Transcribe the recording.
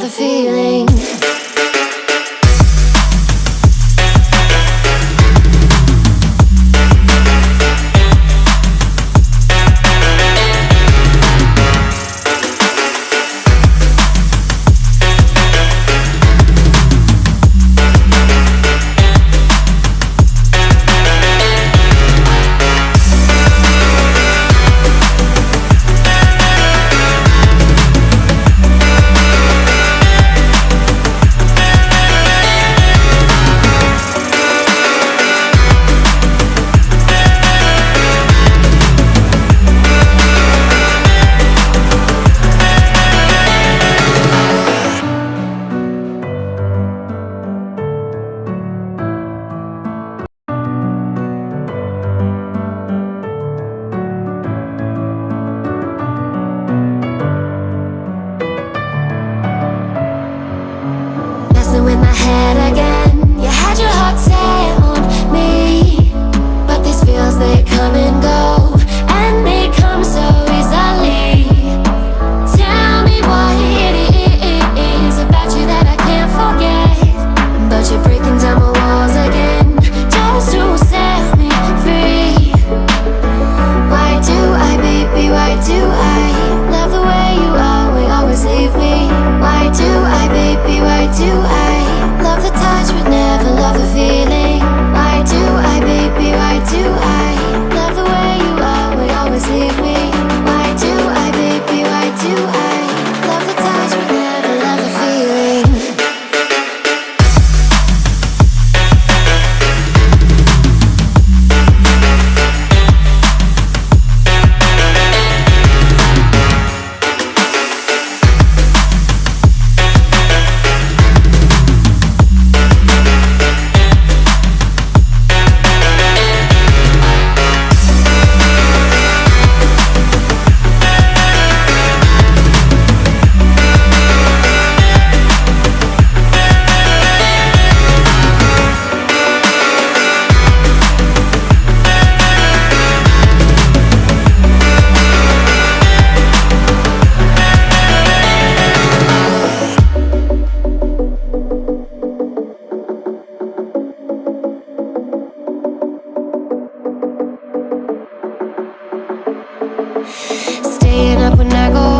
the feeling. In my head again, you had your heart set on me, but these feels, they come and go, and they come so easily. Tell me what it is about you that I can't forget, but you're breaking down my walls again, just to set me free. Why do I, baby, why do I love the way you are, we always leave me? Why do I, baby, why do I love the touch but never love the feeling? Why do I, baby, why do I love the way you are, we always leave me? Why do I, baby, why do I love the touch but never love the feeling? Staying up when I go